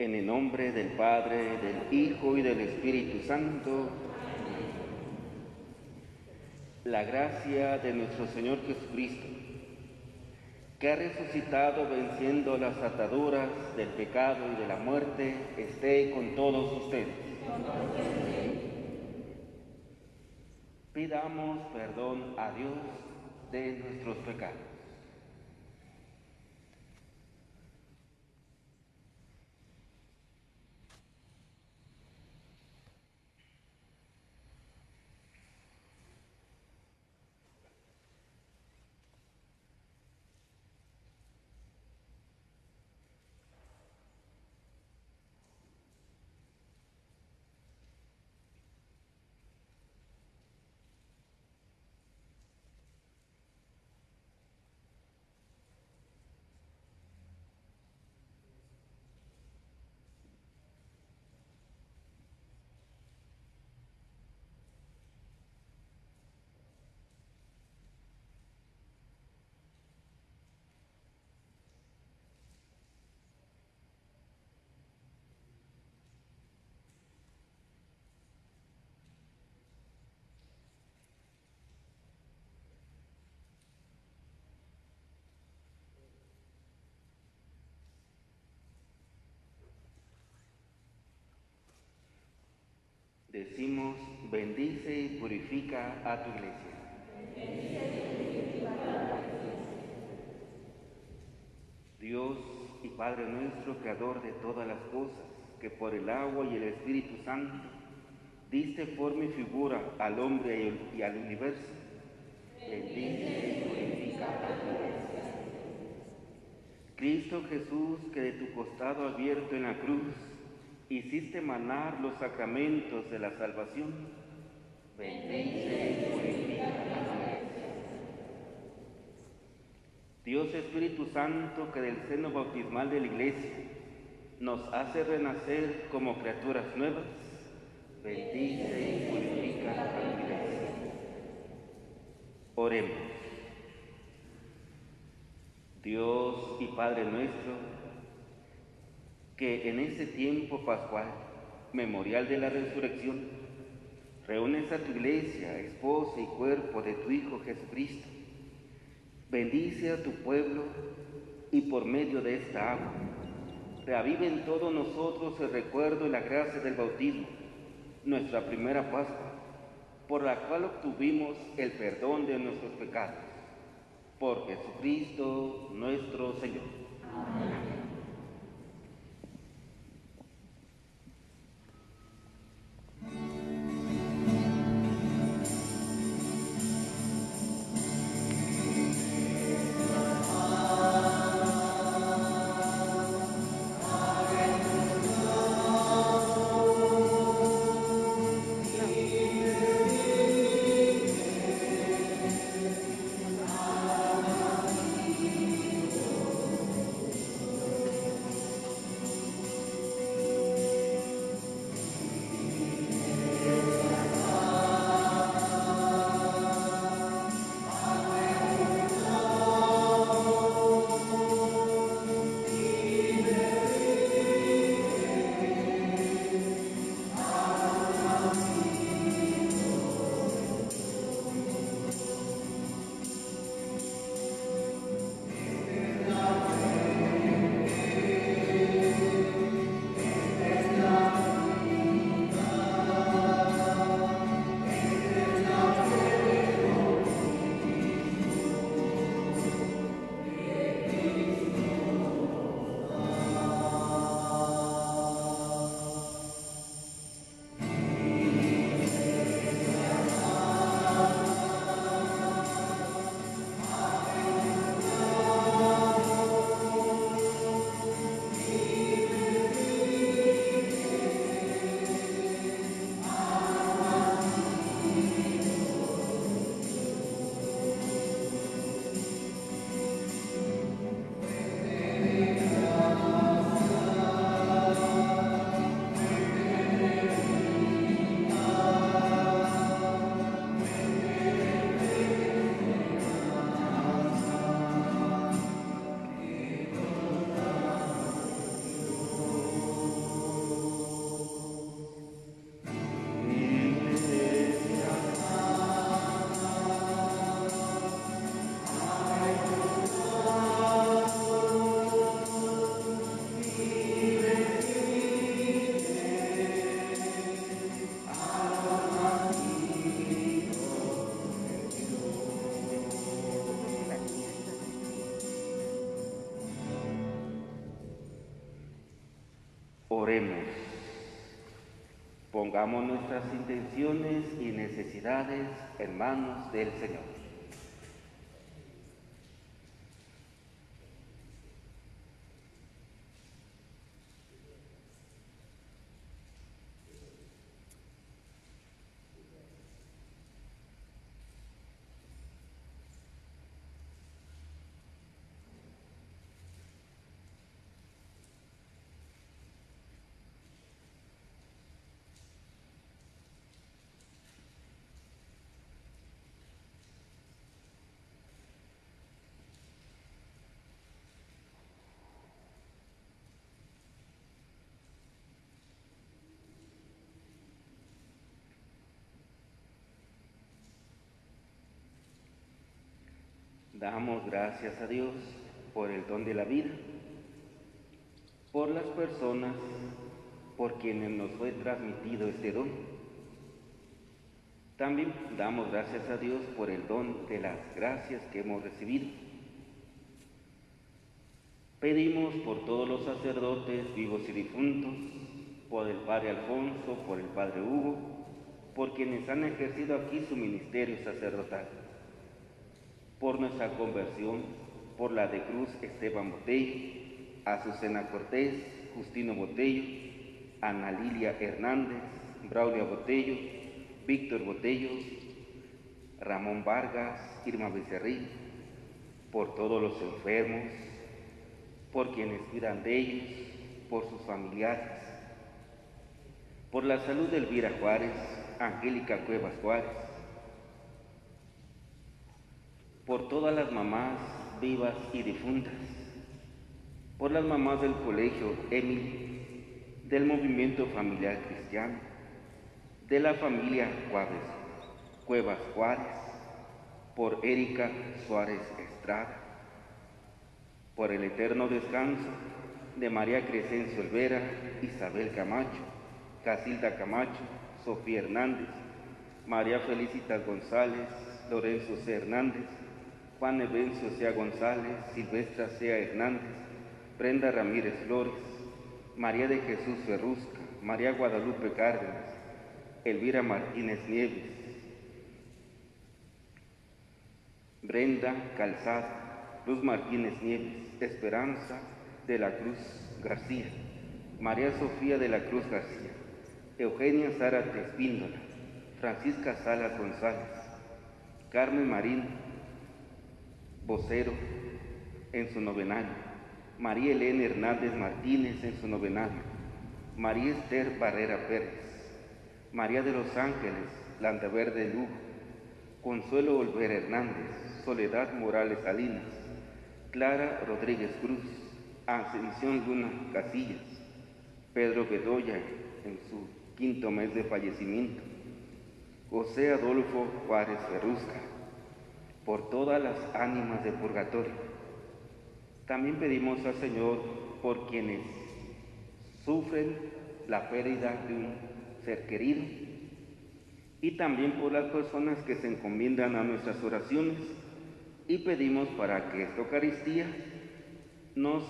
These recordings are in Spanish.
En el nombre del Padre, del Hijo y del Espíritu Santo, la gracia de nuestro Señor Jesucristo, que ha resucitado venciendo las ataduras del pecado y de la muerte, esté con todos ustedes. Pidamos perdón a Dios de nuestros pecados. Decimos, bendice y purifica a tu iglesia. Dios y Padre nuestro, Creador de todas las cosas, que por el agua y el Espíritu Santo diste forma y figura al hombre y al universo, bendice y purifica a tu iglesia. Cristo Jesús, que de tu costado abierto en la cruz hiciste manar los sacramentos de la salvación, bendice y purifica a tu iglesia. Dios Espíritu Santo, que del seno bautismal de la iglesia nos hace renacer como criaturas nuevas, bendice y purifica a tu iglesia. Oremos. Dios y Padre nuestro, que en este tiempo pascual, memorial de la resurrección, reúnes a tu iglesia, esposa y cuerpo de tu Hijo Jesucristo. Bendice a tu pueblo y por medio de esta agua, reavive en todos nosotros el recuerdo y la gracia del bautismo, nuestra primera Pascua, por la cual obtuvimos el perdón de nuestros pecados. Por Jesucristo nuestro Señor. Amén. Oremos. Pongamos nuestras intenciones y necesidades en manos del Señor. Damos gracias a Dios por el don de la vida, por las personas por quienes nos fue transmitido este don. También damos gracias a Dios por el don de las gracias que hemos recibido. Pedimos por todos los sacerdotes vivos y difuntos, por el Padre Alfonso, por el Padre Hugo, por quienes han ejercido aquí su ministerio sacerdotal, por nuestra conversión, por la de Cruz Esteban Botello, Azucena Cortés, Justino Botello, Ana Lilia Hernández, Braulia Botello, Víctor Botello, Ramón Vargas, Irma Becerril, por todos los enfermos, por quienes cuidan de ellos, por sus familiares, por la salud de Elvira Juárez, Angélica Cuevas Juárez, por todas las mamás vivas y difuntas, por las mamás del colegio Emily, del movimiento familiar cristiano, de la familia Cuevas Juárez, por Erika Suárez Estrada, por el eterno descanso de María Crescencio Olvera, Isabel Camacho, Casilda Camacho, Sofía Hernández, María Felicitas González, Lorenzo C. Hernández, Juan Evencio Sea González, Silvestra Sea Hernández, Brenda Ramírez Flores, María de Jesús Ferrusca, María Guadalupe Cárdenas, Elvira Martínez Nieves, Brenda Calzada, Luz Martínez Nieves, Esperanza de la Cruz García, María Sofía de la Cruz García, Eugenia Zárate Espíndola, Francisca Salas González, Carmen Marín Vocero en su novenario, María Elena Hernández Martínez en su novenario, María Esther Barrera Pérez, María de los Ángeles Landaverde Lugo, Consuelo Olvera Hernández, Soledad Morales Salinas, Clara Rodríguez Cruz, Ascensión Luna Casillas, Pedro Bedoya en su 5º mes de fallecimiento, José Adolfo Juárez Ferrusca, por todas las ánimas de purgatorio. También pedimos al Señor por quienes sufren la pérdida de un ser querido y también por las personas que se encomiendan a nuestras oraciones, y pedimos para que esta Eucaristía nos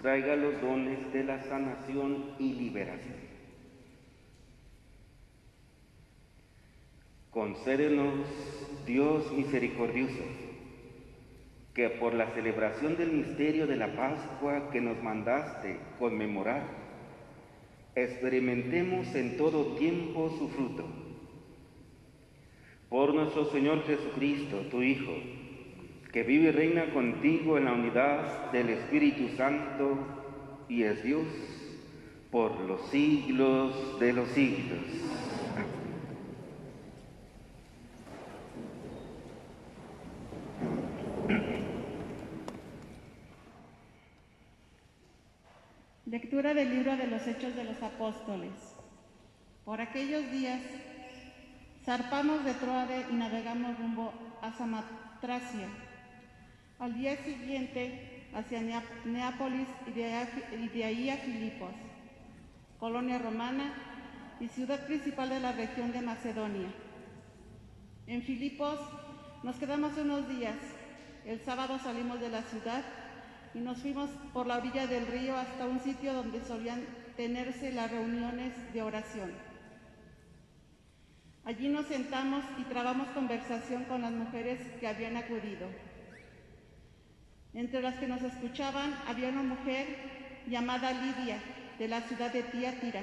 traiga los dones de la sanación y liberación. Concédenos, Dios misericordioso, que por la celebración del misterio de la Pascua que nos mandaste conmemorar, experimentemos en todo tiempo su fruto. Por nuestro Señor Jesucristo, tu Hijo, que vive y reina contigo en la unidad del Espíritu Santo y es Dios por los siglos de los siglos. Lectura del libro de los Hechos de los Apóstoles. Por aquellos días zarpamos de Troade y navegamos rumbo a Samotracia. Al día siguiente hacia Neápolis y de ahí a Filipos, colonia romana y ciudad principal de la región de Macedonia. En Filipos nos quedamos unos días. El sábado salimos de la ciudad y nos fuimos por la orilla del río hasta un sitio donde solían tenerse las reuniones de oración. Allí nos sentamos y trabamos conversación con las mujeres que habían acudido. Entre las que nos escuchaban había una mujer llamada Lidia, de la ciudad de Tiatira,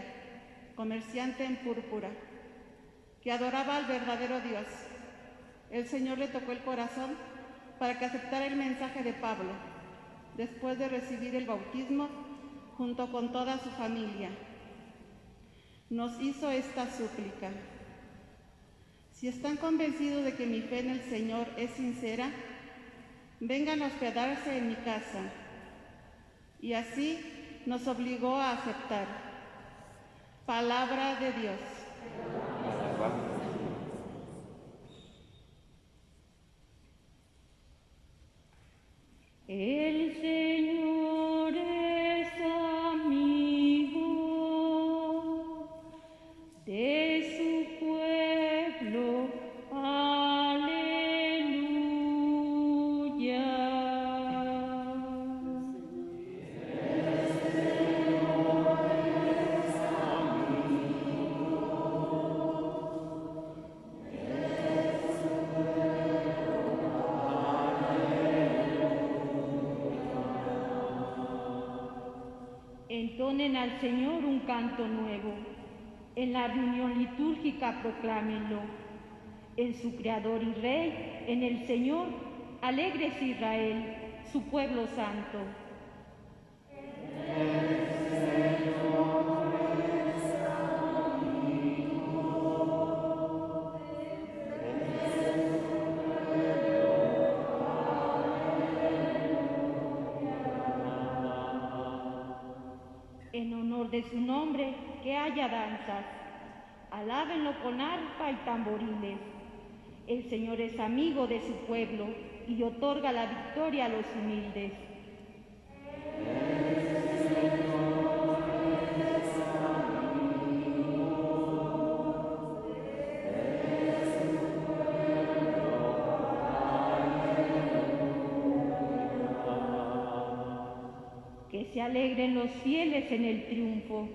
comerciante en púrpura, que adoraba al verdadero Dios. El Señor le tocó el corazón para que aceptara el mensaje de Pablo, después de recibir el bautismo junto con toda su familia. Nos hizo esta súplica: si están convencidos de que mi fe en el Señor es sincera, vengan a hospedarse en mi casa. Y así nos obligó a aceptar. Palabra de Dios. El Señor es amigo de su pueblo. Aleluya. Entonen al Señor un canto nuevo. En la reunión litúrgica proclámenlo. En su Creador y Rey, en el Señor, alegres Israel, su pueblo santo. En honor de su nombre, que haya danzas. Alábenlo con arpa y tamboriles. El Señor es amigo de su pueblo y otorga la victoria a los humildes. Que se alegren los fieles en el triunfo,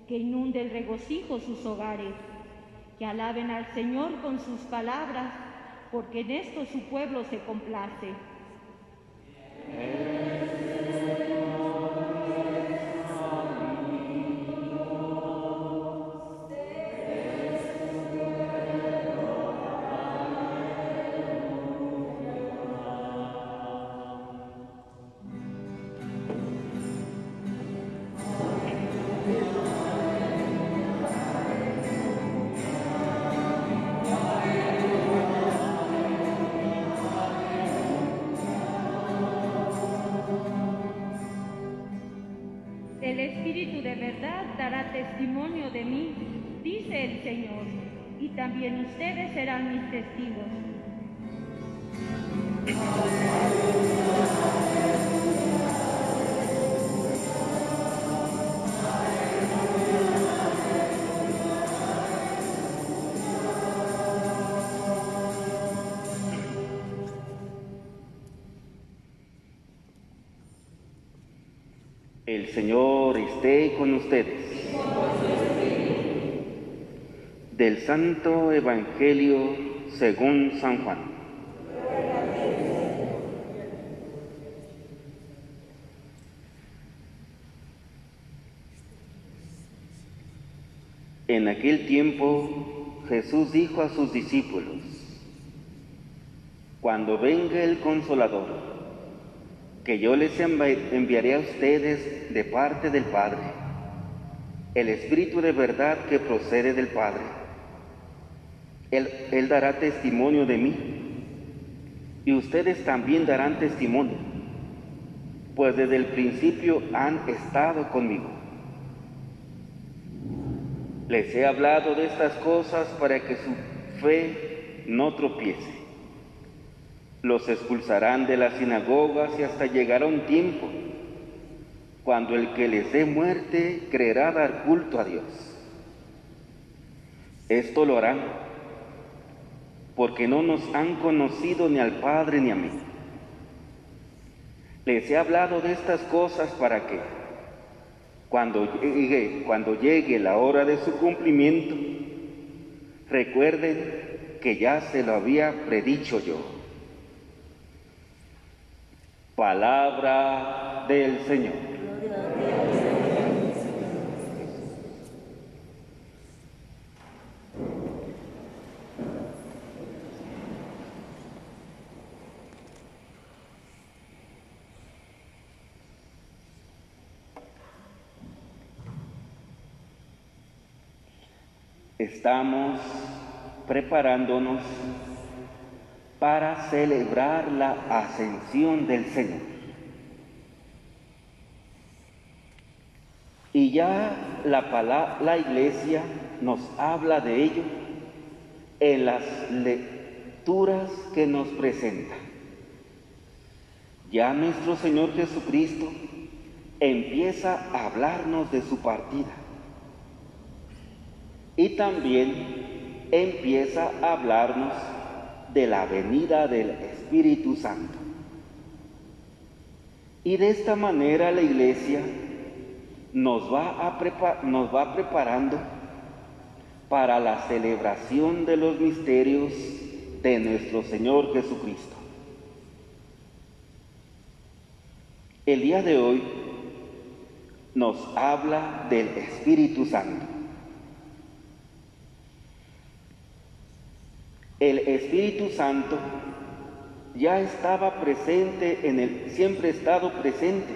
que inunde el regocijo sus hogares, que alaben al Señor con sus palabras, porque en esto su pueblo se complace. El Espíritu de verdad dará testimonio de mí, dice el Señor, y también ustedes serán mis testigos. El Señor esté con ustedes. Del Santo Evangelio según San Juan. En aquel tiempo Jesús dijo a sus discípulos: cuando venga el Consolador, que yo les enviaré a ustedes de parte del Padre, el Espíritu de verdad que procede del Padre. Él dará testimonio de mí, y ustedes también darán testimonio, pues desde el principio han estado conmigo. Les he hablado de estas cosas para que su fe no tropiece. Los expulsarán de las sinagogas y hasta llegará un tiempo cuando el que les dé muerte creerá dar culto a Dios. Esto lo harán porque no nos han conocido ni al Padre ni a mí. Les he hablado de estas cosas para que, Cuando llegue la hora de su cumplimiento, recuerden que ya se lo había predicho yo. Palabra del Señor. Estamos preparándonos para celebrar la ascensión del Señor. Y ya la Iglesia nos habla de ello en las lecturas que nos presenta. Ya nuestro Señor Jesucristo empieza a hablarnos de su partida. Y también empieza a hablarnos de la venida del Espíritu Santo. Y de esta manera la Iglesia nos va preparando para la celebración de los misterios de nuestro Señor Jesucristo. El día de hoy nos habla del Espíritu Santo. El Espíritu Santo ya estaba presente siempre ha estado presente,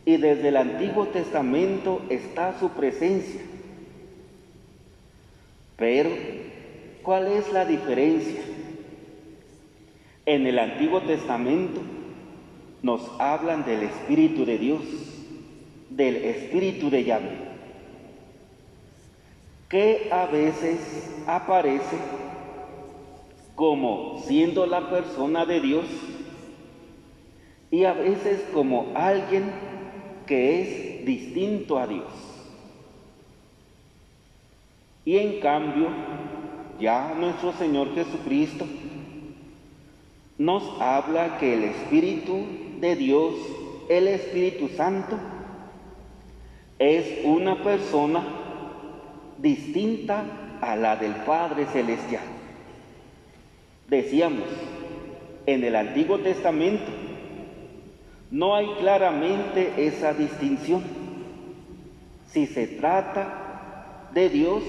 y desde el Antiguo Testamento está su presencia. Pero, ¿cuál es la diferencia? En el Antiguo Testamento nos hablan del Espíritu de Dios, del Espíritu de Yahvé, que a veces aparece como siendo la persona de Dios y a veces como alguien que es distinto a Dios. Y en cambio, ya nuestro Señor Jesucristo nos habla que el Espíritu de Dios, el Espíritu Santo, es una persona distinta a la del Padre Celestial. Decíamos, en el Antiguo Testamento no hay claramente esa distinción, si se trata de Dios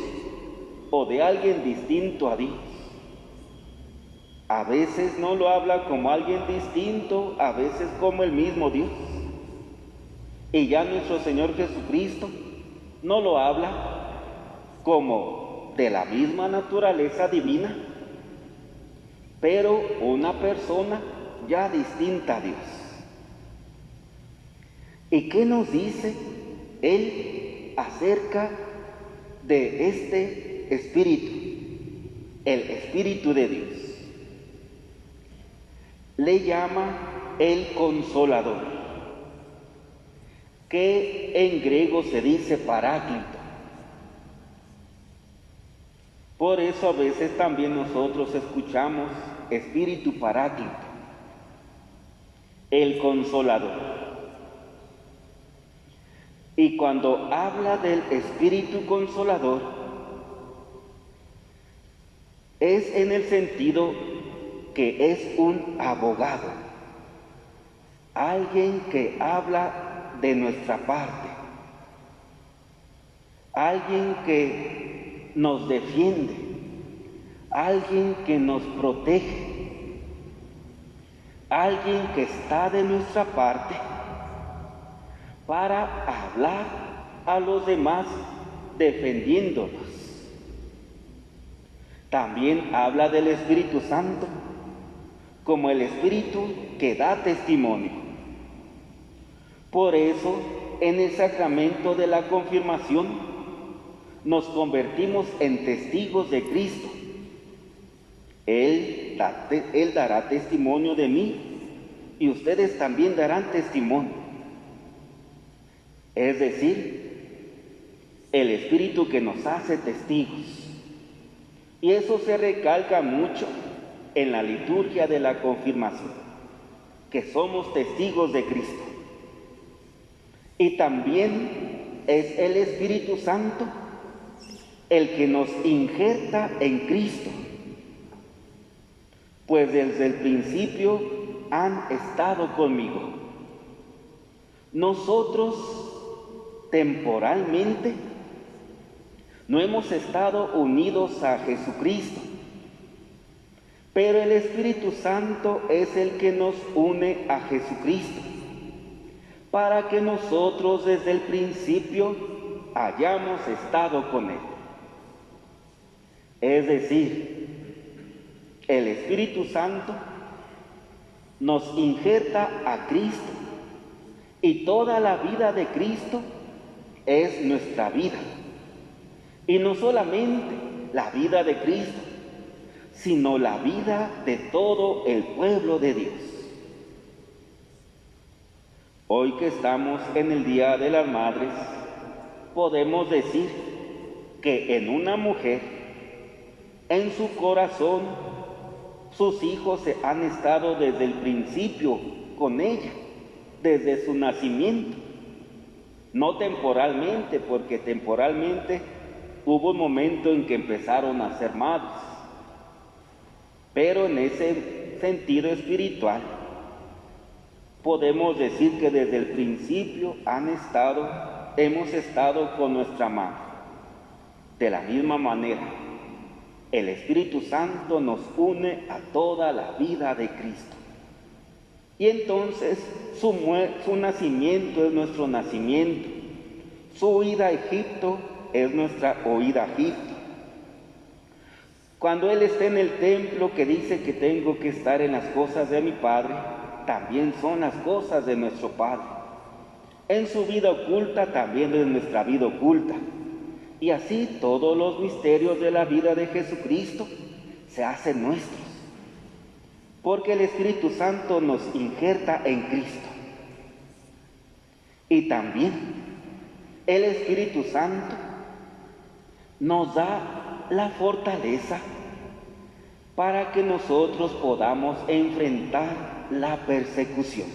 o de alguien distinto a Dios. A veces no lo habla como alguien distinto, a veces como el mismo Dios. Y ya nuestro Señor Jesucristo no lo habla como de la misma naturaleza divina, pero una persona ya distinta a Dios. ¿Y qué nos dice Él acerca de este Espíritu, el Espíritu de Dios? Le llama el Consolador, que en griego se dice Paráclito. Por eso a veces también nosotros escuchamos Espíritu Paráclito, el Consolador. Y cuando habla del Espíritu Consolador, es en el sentido que es un abogado, alguien que habla de nuestra parte, alguien que nos defiende, alguien que nos protege, alguien que está de nuestra parte para hablar a los demás defendiéndolos. También habla del Espíritu Santo como el Espíritu que da testimonio. Por eso, en el sacramento de la confirmación, nos convertimos en testigos de Cristo. Él dará testimonio de mí y ustedes también darán testimonio. Es decir, el Espíritu que nos hace testigos. Y eso se recalca mucho en la liturgia de la confirmación, que somos testigos de Cristo. Y también es el Espíritu Santo el que nos injerta en Cristo, pues desde el principio han estado conmigo. Nosotros temporalmente no hemos estado unidos a Jesucristo, pero el Espíritu Santo es el que nos une a Jesucristo, para que nosotros desde el principio hayamos estado con Él. Es decir, el Espíritu Santo nos injerta a Cristo y toda la vida de Cristo es nuestra vida. Y no solamente la vida de Cristo, sino la vida de todo el pueblo de Dios. Hoy que estamos en el Día de las Madres, podemos decir que en una mujer, en su corazón, sus hijos han estado desde el principio con ella, desde su nacimiento. No temporalmente, porque temporalmente hubo un momento en que empezaron a ser madres, pero en ese sentido espiritual podemos decir que desde el principio hemos estado con nuestra madre. De la misma manera, el Espíritu Santo nos une a toda la vida de Cristo. Y entonces su nacimiento es nuestro nacimiento, su huida a Egipto es nuestra huida a Egipto. Cuando Él está en el templo que dice que tengo que estar en las cosas de mi Padre, también son las cosas de nuestro Padre. En su vida oculta también es nuestra vida oculta. Y así todos los misterios de la vida de Jesucristo se hacen nuestros, porque el Espíritu Santo nos injerta en Cristo. Y también el Espíritu Santo nos da la fortaleza para que nosotros podamos enfrentar la persecución.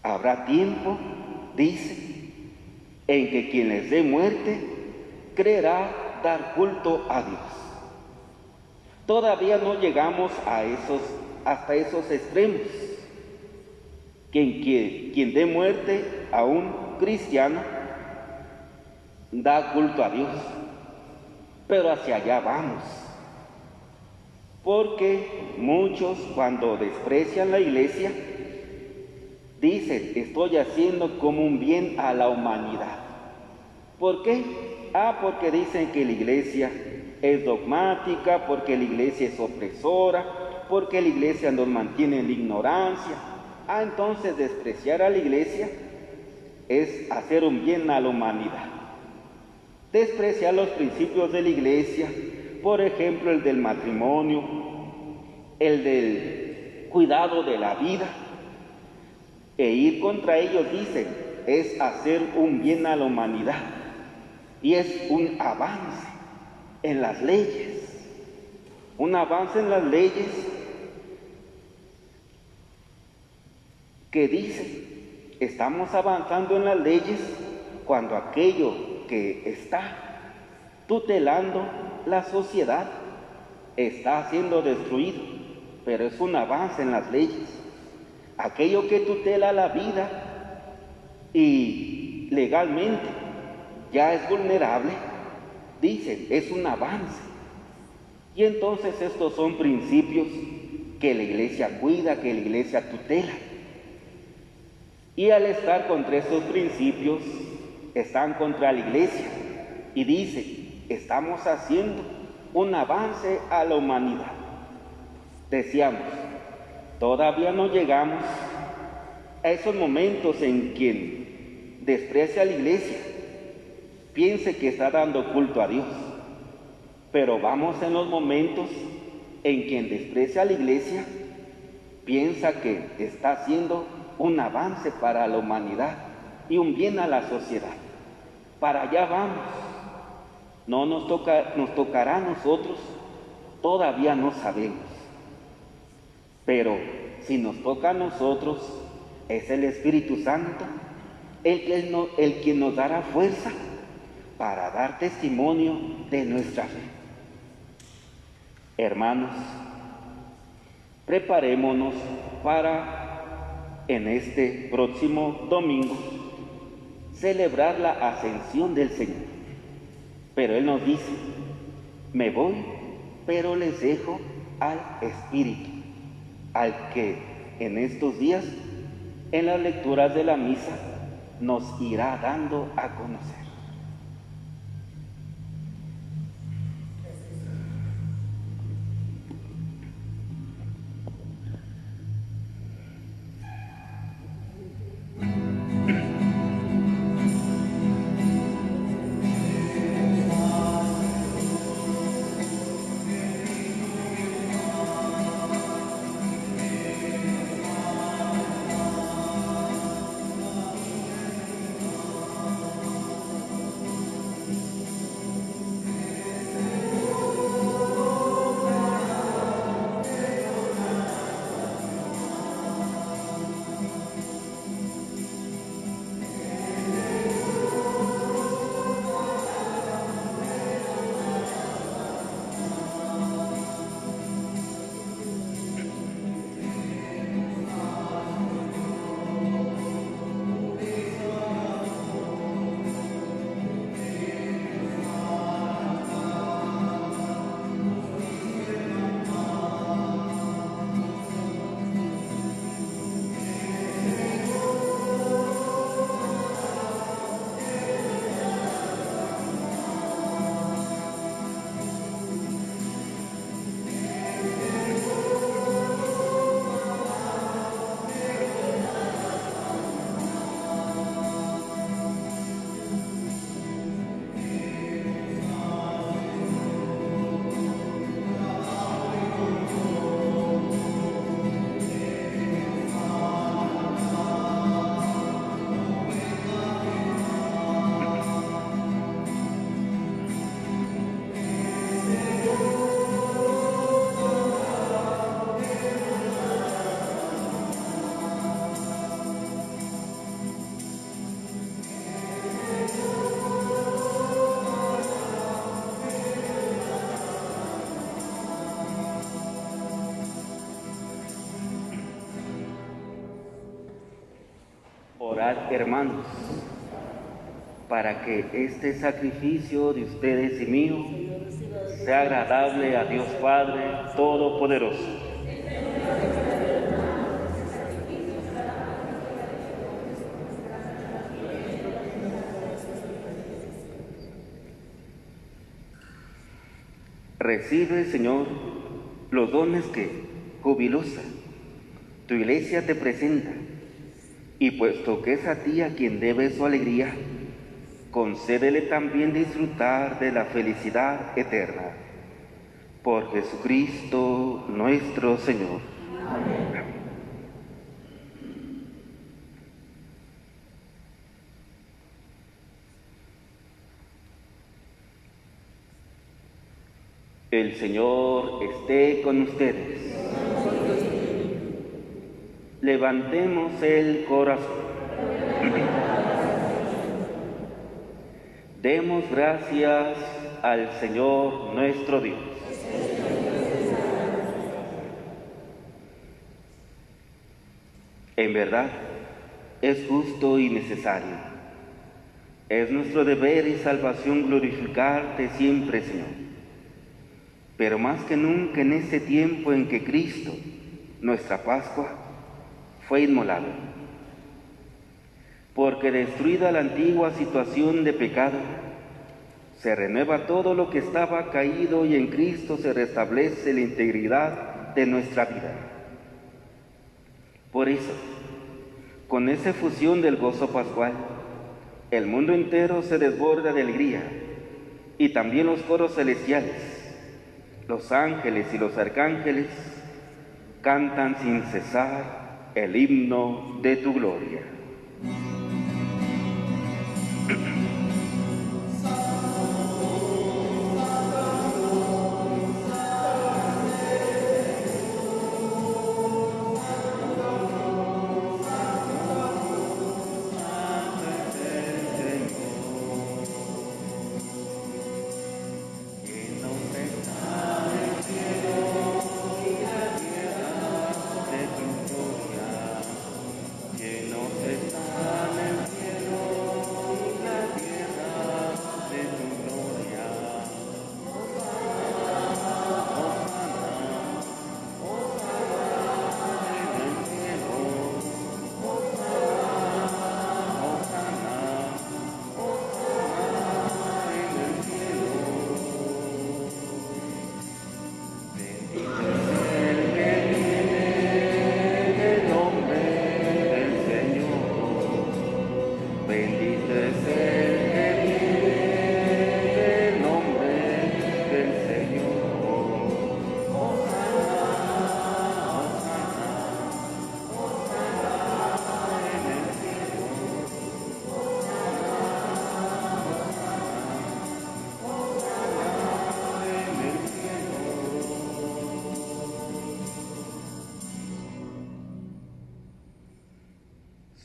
Habrá tiempo, dice, en que quien les dé muerte creerá dar culto a Dios. Todavía no llegamos hasta esos extremos. Quien dé muerte a un cristiano da culto a Dios, pero hacia allá vamos, porque muchos cuando desprecian la iglesia dicen: estoy haciendo como un bien a la humanidad. ¿Por qué? Porque dicen que la iglesia es dogmática, porque la iglesia es opresora, porque la iglesia nos mantiene en la ignorancia. Entonces despreciar a la iglesia es hacer un bien a la humanidad. Despreciar los principios de la iglesia, por ejemplo el del matrimonio, el del cuidado de la vida, e ir contra ellos, dicen, es hacer un bien a la humanidad y es un avance en las leyes, un avance en las leyes que dicen, estamos avanzando en las leyes cuando aquello que está tutelando la sociedad está siendo destruido, pero es un avance en las leyes. Aquello que tutela la vida y legalmente ya es vulnerable, dicen, es un avance. Y entonces estos son principios que la iglesia cuida, que la iglesia tutela. Y al estar contra estos principios, están contra la iglesia y dicen, estamos haciendo un avance a la humanidad. Decíamos, todavía no llegamos a esos momentos en quien desprecia a la iglesia, piense que está dando culto a Dios, pero vamos en los momentos en quien desprecia a la iglesia, piensa que está haciendo un avance para la humanidad y un bien a la sociedad. Para allá vamos. No nos tocará a nosotros, todavía no sabemos. Pero si nos toca a nosotros, es el Espíritu Santo el quien nos dará fuerza para dar testimonio de nuestra fe. Hermanos, preparémonos para en este próximo domingo celebrar la ascensión del Señor. Pero Él nos dice: me voy, pero les dejo al Espíritu, al que en estos días, en las lecturas de la misa, nos irá dando a conocer. Orad, hermanos, para que este sacrificio de ustedes y mío sea agradable a Dios Padre Todopoderoso. Recibe, Señor, los dones que, jubilosa, tu Iglesia te presenta, y puesto que es a ti a quien debe su alegría, concédele también disfrutar de la felicidad eterna. Por Jesucristo nuestro Señor. Amén. El Señor esté con ustedes. Levantemos el corazón. Demos gracias al Señor nuestro Dios. En verdad, es justo y necesario. Es nuestro deber y salvación glorificarte siempre, Señor. Pero más que nunca en este tiempo en que Cristo, nuestra Pascua, fue inmolado. Porque destruida la antigua situación de pecado, se renueva todo lo que estaba caído y en Cristo se restablece la integridad de nuestra vida. Por eso, con esa efusión del gozo pascual, el mundo entero se desborda de alegría, y también los coros celestiales, los ángeles y los arcángeles cantan sin cesar el himno de tu gloria.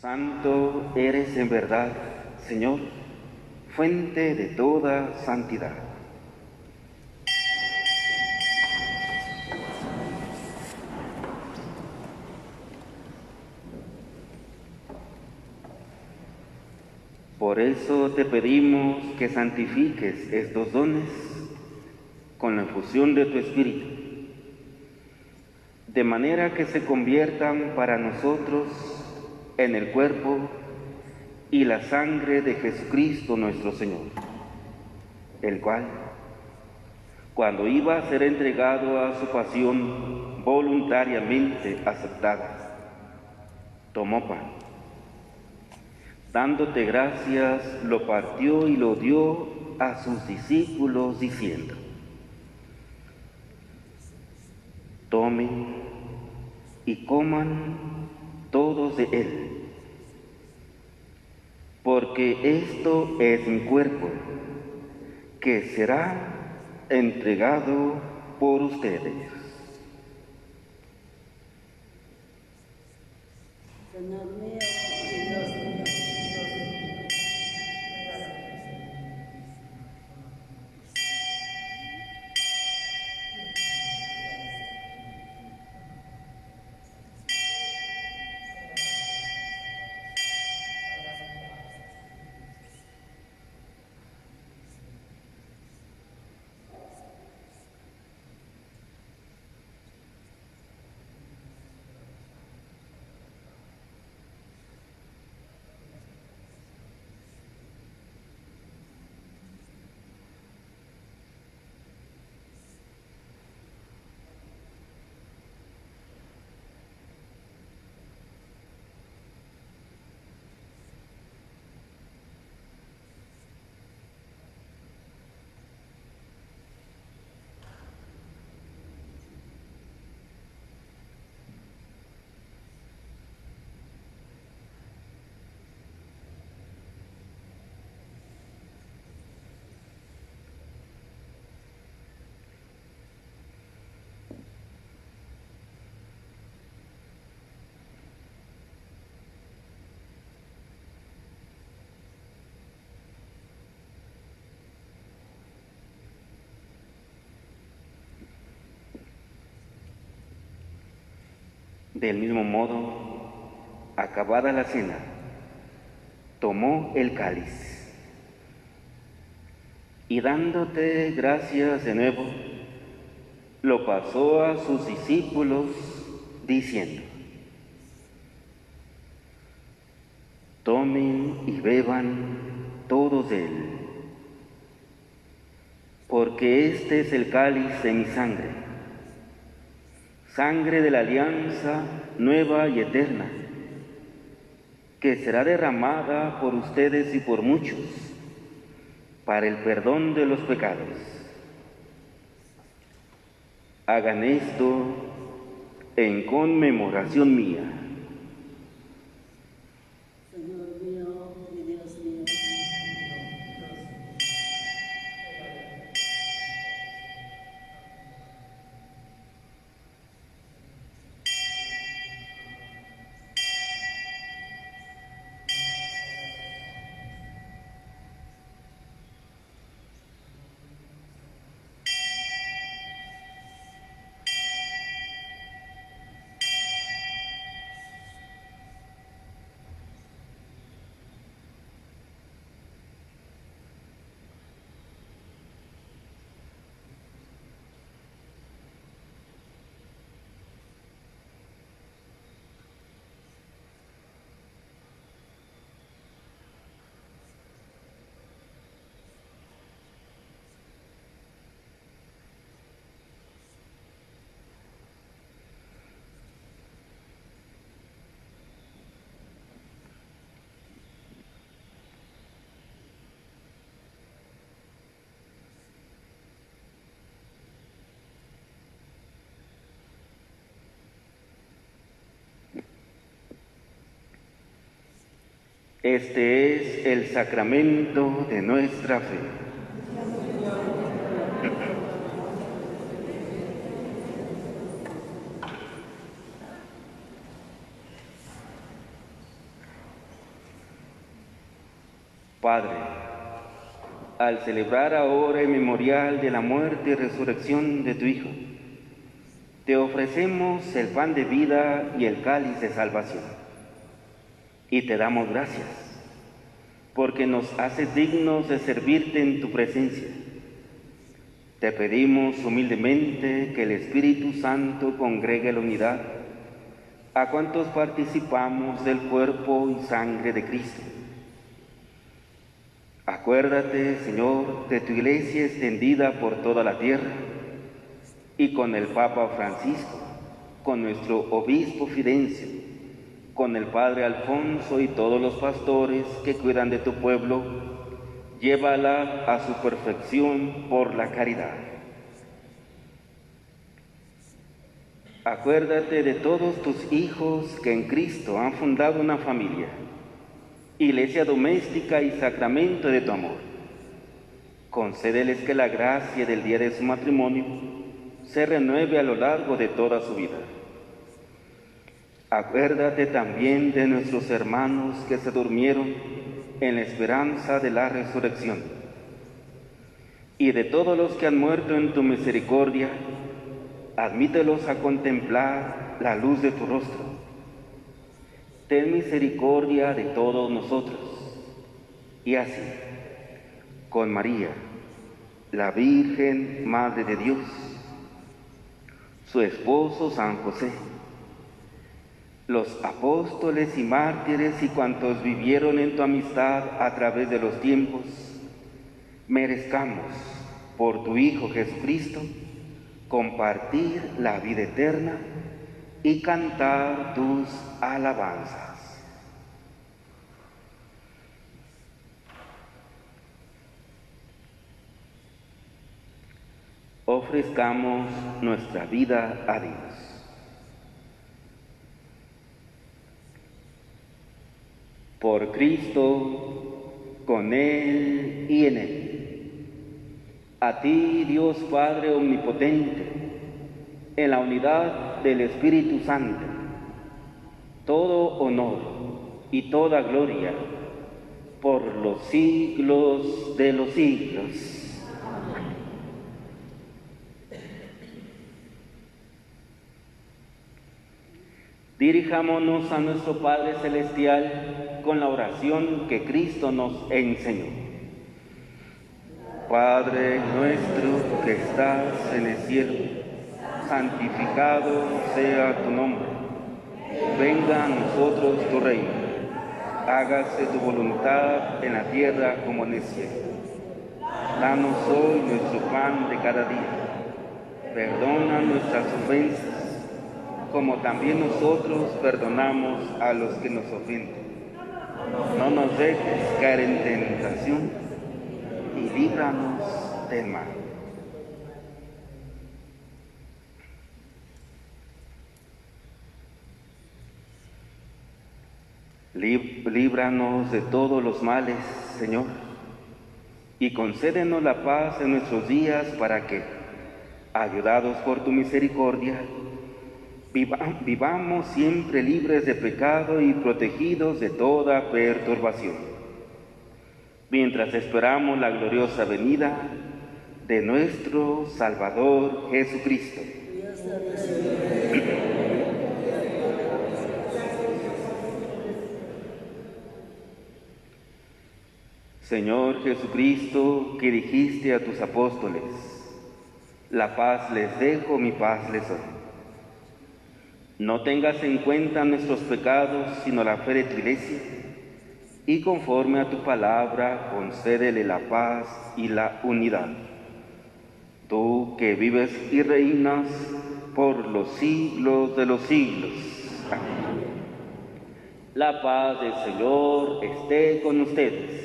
Santo eres en verdad, Señor, fuente de toda santidad. Por eso te pedimos que santifiques estos dones con la infusión de tu Espíritu, de manera que se conviertan para nosotros en el cuerpo y la sangre de Jesucristo nuestro Señor, el cual, cuando iba a ser entregado a su pasión voluntariamente aceptada, tomó pan. Dándote gracias, lo partió y lo dio a sus discípulos diciendo: tomen y coman todos de él, porque esto es mi cuerpo, que será entregado por ustedes. Señor mío y Dios mío. Del mismo modo, acabada la cena, tomó el cáliz y dándote gracias de nuevo, lo pasó a sus discípulos diciendo: tomen y beban todos de él, porque este es el cáliz de mi sangre, sangre de la alianza nueva y eterna, que será derramada por ustedes y por muchos para el perdón de los pecados. Hagan esto en conmemoración mía. Señor mío y Dios mío. Este es el sacramento de nuestra fe. Padre, al celebrar ahora el memorial de la muerte y resurrección de tu Hijo, te ofrecemos el pan de vida y el cáliz de salvación. Y te damos gracias, porque nos haces dignos de servirte en tu presencia. Te pedimos humildemente que el Espíritu Santo congregue la unidad a cuantos participamos del cuerpo y sangre de Cristo. Acuérdate, Señor, de tu Iglesia extendida por toda la tierra, y con el Papa Francisco, con nuestro Obispo Fidencio, con el Padre Alfonso y todos los pastores que cuidan de tu pueblo, llévala a su perfección por la caridad. Acuérdate de todos tus hijos que en Cristo han fundado una familia, iglesia doméstica y sacramento de tu amor. Concédeles que la gracia del día de su matrimonio se renueve a lo largo de toda su vida. Acuérdate también de nuestros hermanos que se durmieron en la esperanza de la resurrección, y de todos los que han muerto en tu misericordia, admítelos a contemplar la luz de tu rostro. Ten misericordia de todos nosotros, y así, con María, la Virgen Madre de Dios, su esposo San José, los apóstoles y mártires y cuantos vivieron en tu amistad a través de los tiempos, merezcamos, por tu Hijo Jesucristo, compartir la vida eterna y cantar tus alabanzas. Ofrezcamos nuestra vida a Dios. Por Cristo, con Él y en Él. A ti, Dios Padre Omnipotente, en la unidad del Espíritu Santo, todo honor y toda gloria por los siglos de los siglos. Dirijámonos a nuestro Padre Celestial con la oración que Cristo nos enseñó. Padre nuestro que estás en el cielo, santificado sea tu nombre. Venga a nosotros tu reino. Hágase tu voluntad en la tierra como en el cielo. Danos hoy nuestro pan de cada día. Perdona nuestras ofensas, como también nosotros perdonamos a los que nos ofenden. No nos dejes caer en tentación y líbranos del mal. Líbranos de todos los males, Señor, y concédenos la paz en nuestros días para que, ayudados por tu misericordia, vivamos siempre libres de pecado y protegidos de toda perturbación, mientras esperamos la gloriosa venida de nuestro Salvador Jesucristo. Señor Jesucristo, que dijiste a tus apóstoles, la paz les dejo, mi paz les doy. No tengas en cuenta nuestros pecados, sino la fe de tu Iglesia, y conforme a tu palabra, concédele la paz y la unidad. Tú que vives y reinas por los siglos de los siglos. Amén. La paz del Señor esté con ustedes.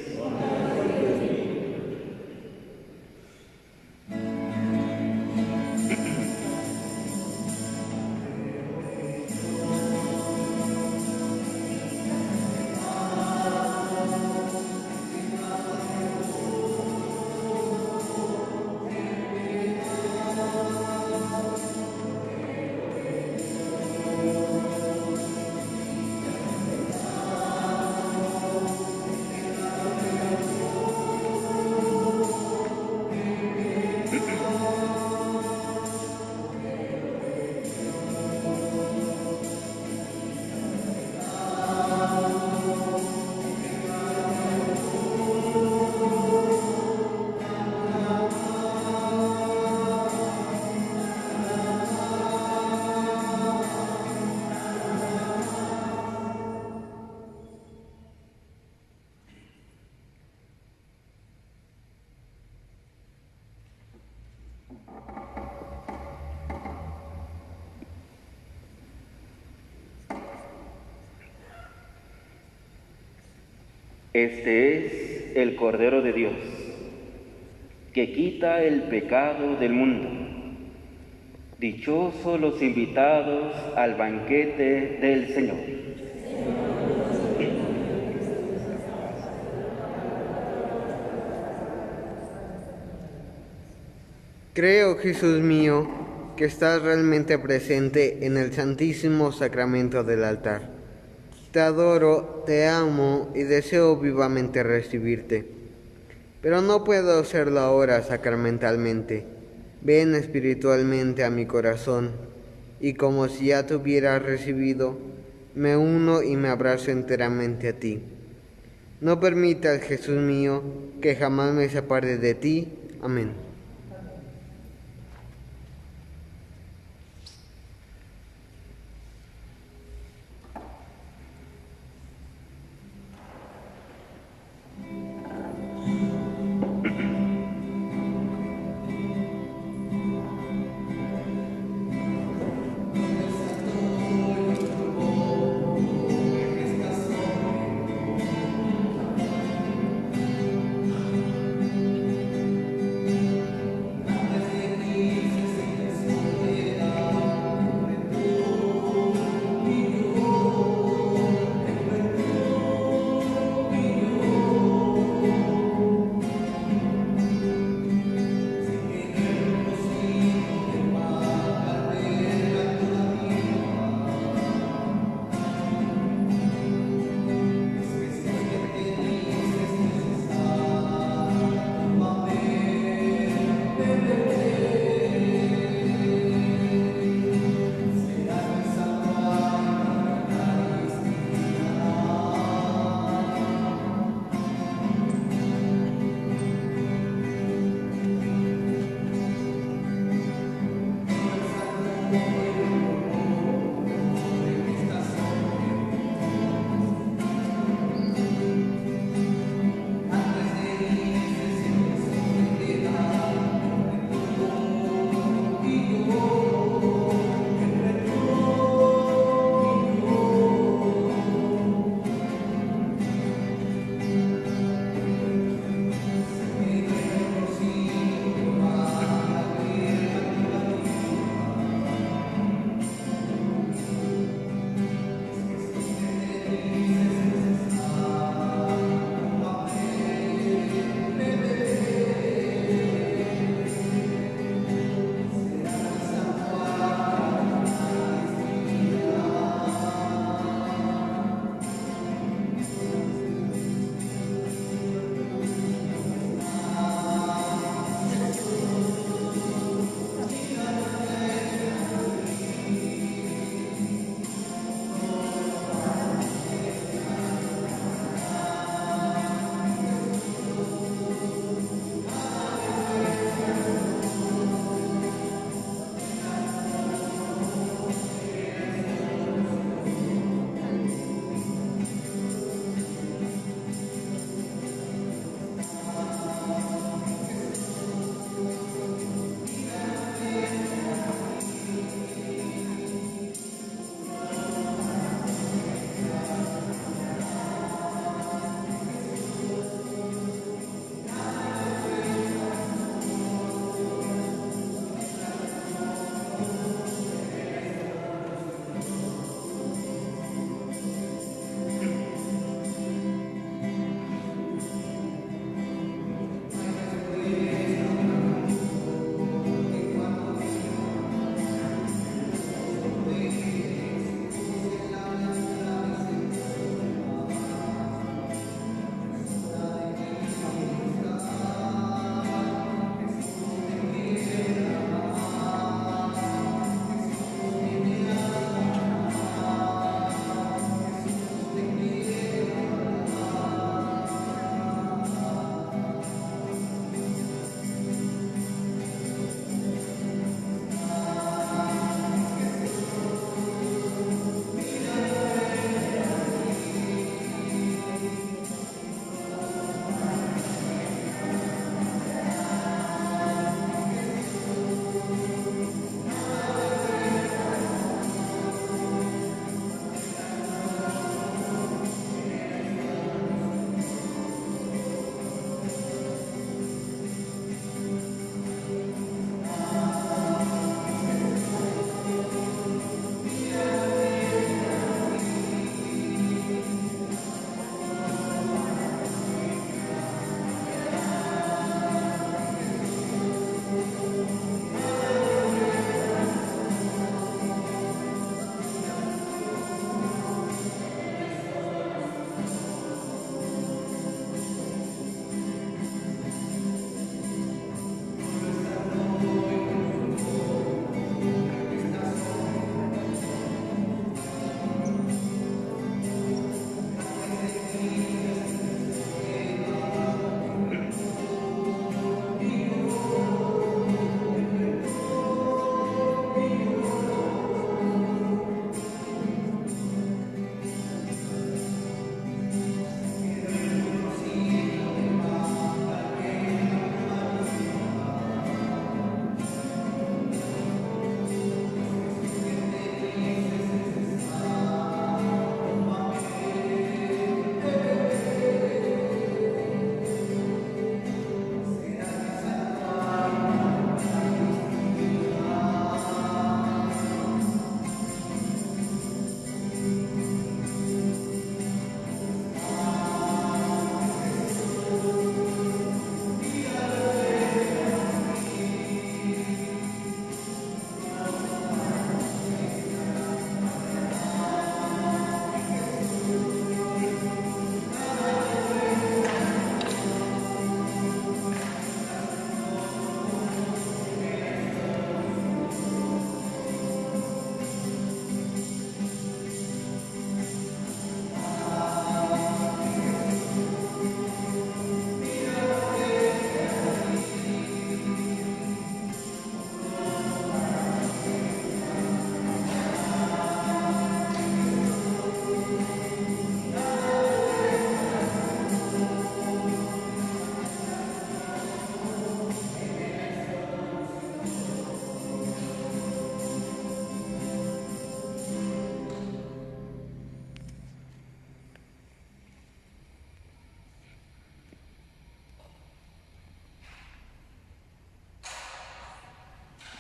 Este es el Cordero de Dios, que quita el pecado del mundo. Dichosos los invitados al banquete del Señor. Creo, Jesús mío, que estás realmente presente en el Santísimo Sacramento del altar. Te adoro, te amo y deseo vivamente recibirte. Pero no puedo hacerlo ahora sacramentalmente. Ven espiritualmente a mi corazón y como si ya te hubieras recibido, me uno y me abrazo enteramente a ti. No permitas, Jesús mío, que jamás me separe de ti. Amén.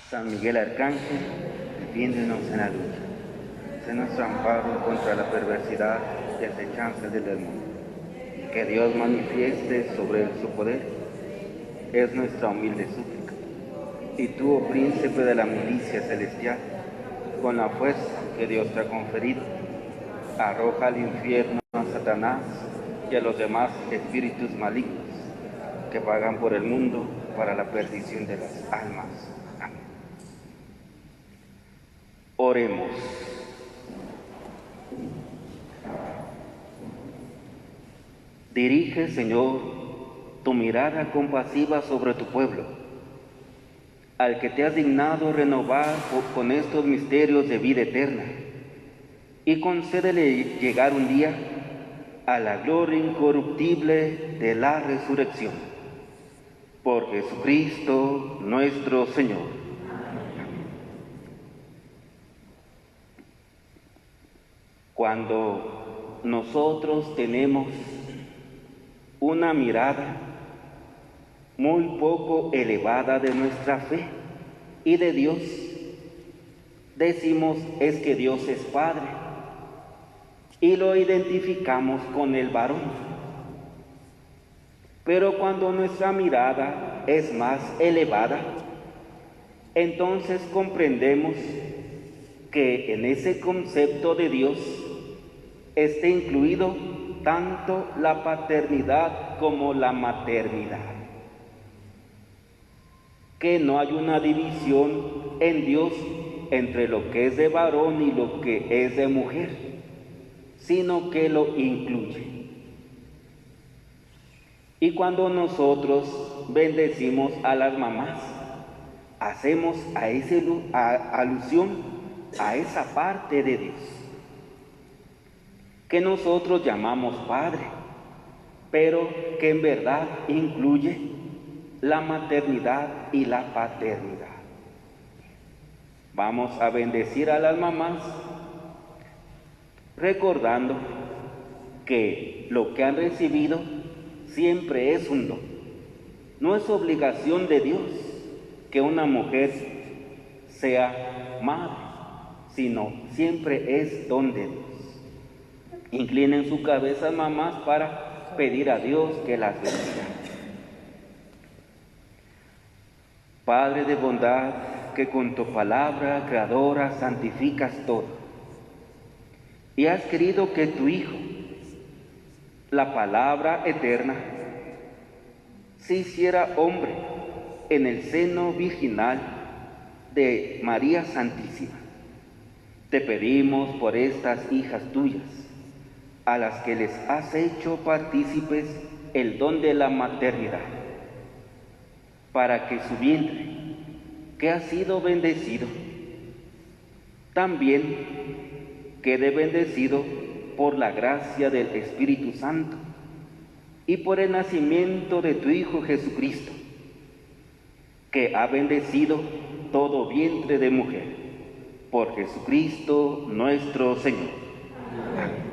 San Miguel Arcángel, defiéndenos en la lucha. Sé nuestro amparo contra la perversidad y acechanzas del demonio. Que Dios manifieste sobre él su poder, es nuestra humilde súplica. Y tú, oh príncipe de la milicia celestial, con la fuerza que Dios te ha conferido, arroja al infierno a Satanás y a los demás espíritus malignos que vagan por el mundo para la perdición de las almas. Amén. Oremos. Dirige, Señor, tu mirada compasiva sobre tu pueblo, al que te has dignado renovar con estos misterios de vida eterna, y concédele llegar un día a la gloria incorruptible de la resurrección. Por Jesucristo nuestro Señor. Cuando nosotros tenemos una mirada muy poco elevada de nuestra fe y de Dios, decimos es que Dios es Padre y lo identificamos con el varón. Pero cuando nuestra mirada es más elevada, entonces comprendemos que en ese concepto de Dios está incluido tanto la paternidad como la maternidad. Que no hay una división en Dios entre lo que es de varón y lo que es de mujer, sino que lo incluye. Y cuando nosotros bendecimos a las mamás, hacemos alusión a esa parte de Dios que nosotros llamamos Padre, pero que en verdad incluye la maternidad y la paternidad. Vamos a bendecir a las mamás recordando que lo que han recibido siempre es un don. No es obligación de Dios que una mujer sea madre, sino siempre es don de Dios. Inclinen su cabeza, mamás, para pedir a Dios que las bendiga. Padre de bondad, que con tu palabra creadora santificas todo, y has querido que tu Hijo, la palabra eterna, se hiciera hombre en el seno virginal de María Santísima. Te pedimos por estas hijas tuyas, a las que les has hecho partícipes el don de la maternidad, para que su vientre, que ha sido bendecido, también quede bendecido por la gracia del Espíritu Santo y por el nacimiento de tu Hijo Jesucristo, que ha bendecido todo vientre de mujer, por Jesucristo nuestro Señor. Amén.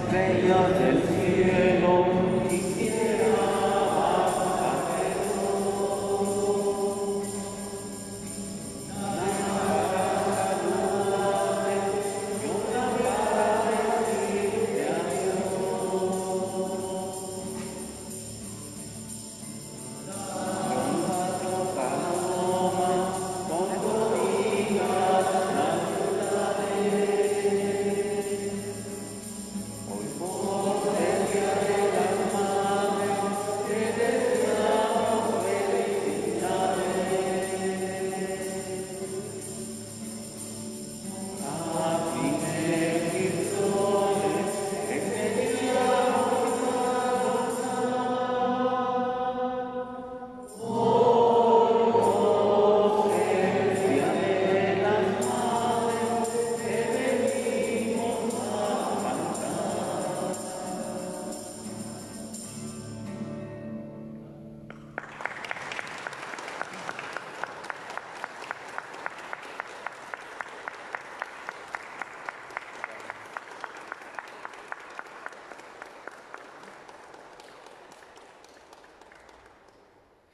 estrellas del cielo, quisiera bajar.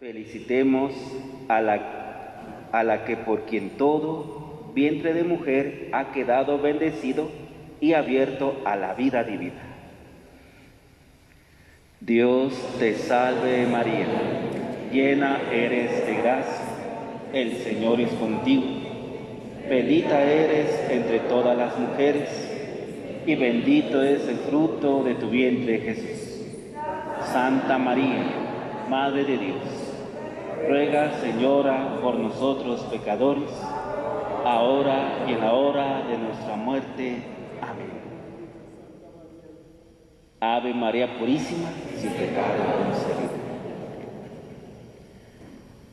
Felicitemos a la que por quien todo vientre de mujer ha quedado bendecido y abierto a la vida divina. Dios te salve María, llena eres de gracia, el Señor es contigo. Bendita eres entre todas las mujeres y bendito es el fruto de tu vientre Jesús. Santa María, Madre de Dios, ruega, Señora, por nosotros pecadores, ahora y en la hora de nuestra muerte. Amén. Ave María Purísima, sin pecado concebida.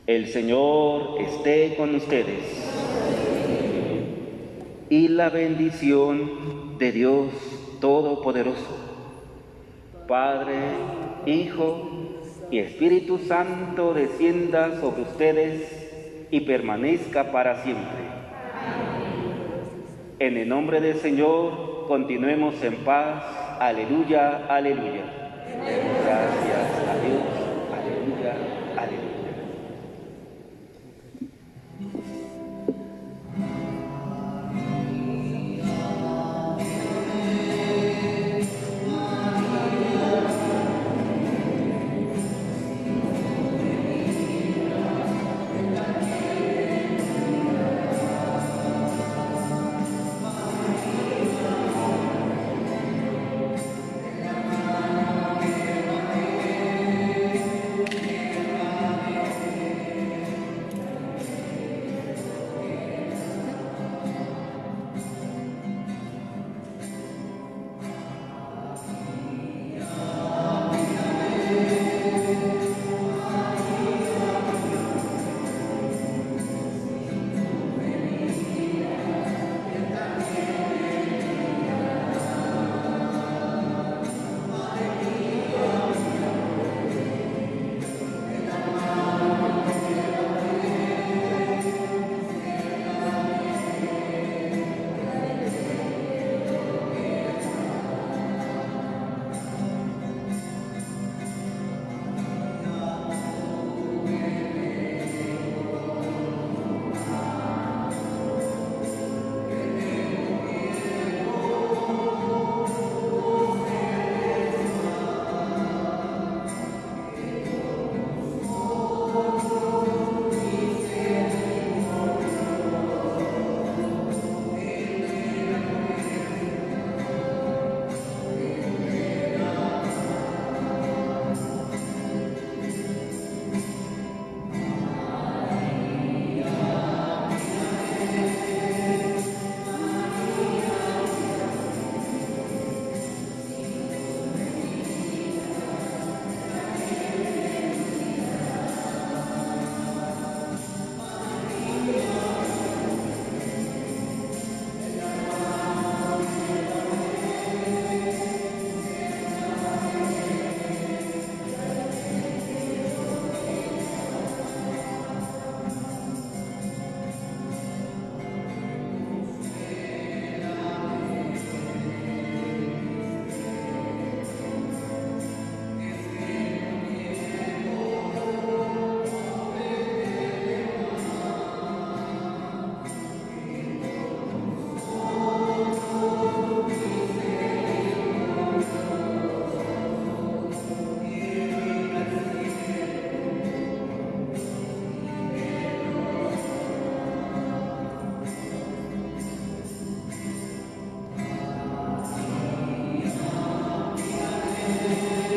El Señor esté con ustedes. Y la bendición de Dios Todopoderoso, Padre, Hijo y Espíritu Santo descienda sobre ustedes y permanezca para siempre. En el nombre del Señor, continuemos en paz. Aleluya, aleluya. Gracias a Dios. Aleluya, aleluya.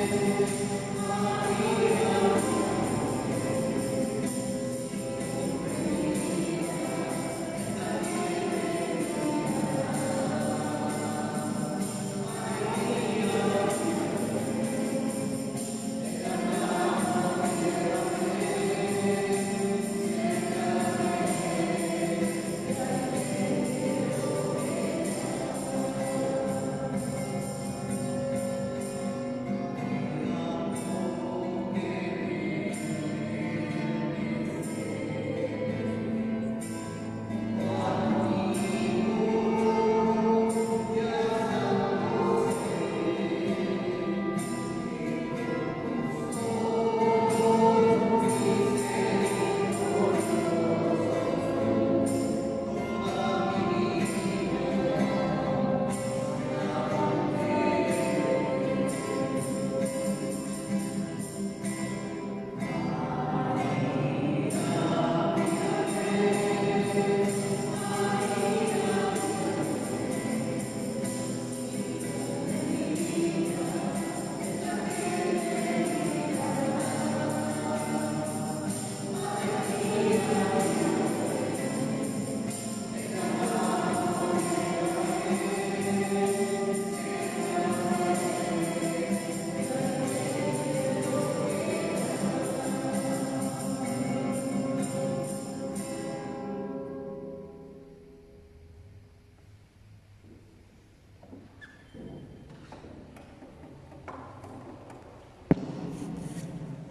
Señor.